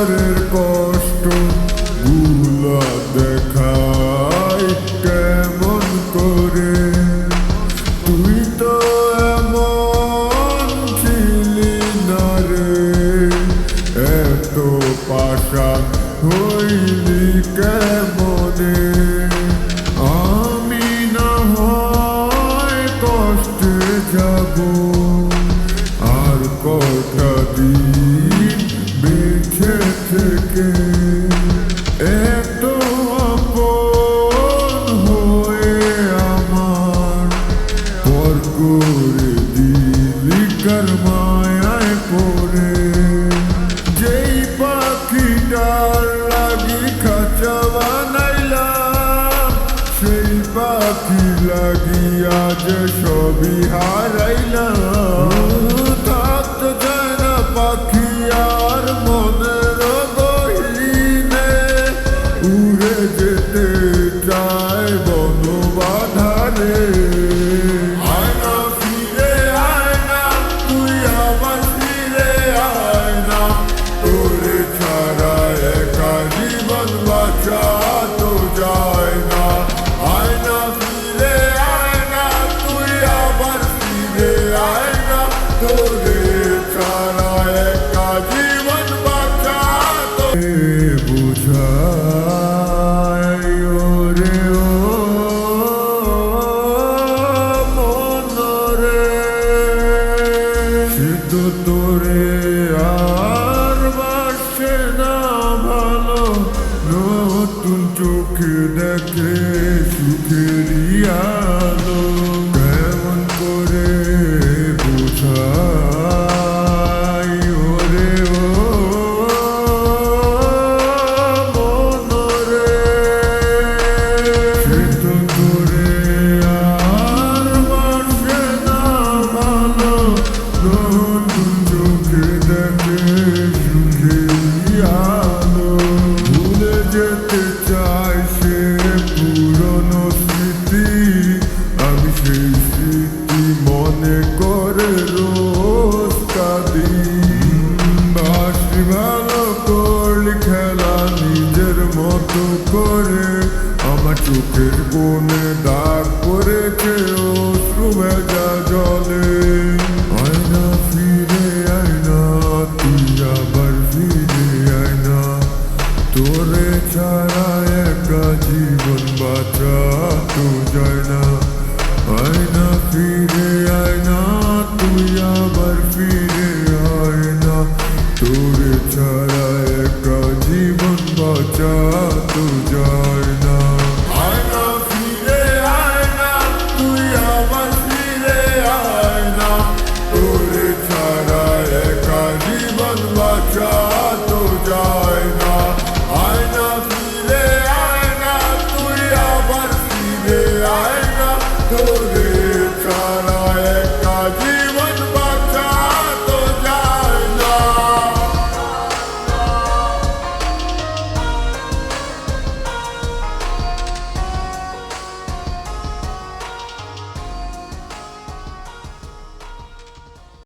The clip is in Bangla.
ভিতরের কষ্ট গুলো দেখাই কেমন করে। তুই তো এমন ছিলি না রে, এত পাষাণ হইলি কেমনে। আমি না হয় কষ্টে যাব আর কটা দিন বেঁচে থেকে, এত আপন হয়ে আমার পর করে দিলি কার মায়ায় পড়ে। যেই পাখিটার লাগি খাঁচা বানাইলাম, সেই পাখি লাগিয়া যে সবই হারাইলাম। থাকতে চায় না পাখি আর মনের গহীনে, উড়ে যেতে চায় বন বাধারে। আয় না ফিরে আয় না, তুই আবার ফিরে আয় না, তোরে ছাড়া একা জীবন বাঁচা তো যায় না। আয় না ফিরে আয় না, তুই আবার ফিরে আয় না, তোরে ছাড়া একা জীবন বাঁচা তো বুঝায় রে ও মনরে। সে তো তোরে আর বাসে না ভালো, নতুন চোখে দেখে সুখেরই আলো। কেমন করে বোঝাই ওরে ও মনরে। সে তো তোরে আর বাসে না ভালো, নতুন চোখে দেখে সুখেরই আলো। ভুলে যেতে চাই সে পুরনো স্মৃতি, আমি সেই স্মৃতি মনে করে রোজ কাঁদি। বাসি ভালো করলি খেলা নিজের মতো করে, আমার চোখের কোণে দাগ পড়েছে অশ্রু ভেজা জলে। আয় না ফিরে আয় না, তুই আবার ফিরে আয় না, তোরে ছাড়া একা জীবন বাঁচা তো যায় না। আয় না ফিরে আয় না, তুই আবার ফিরে আয় না, তোরে ছাড়া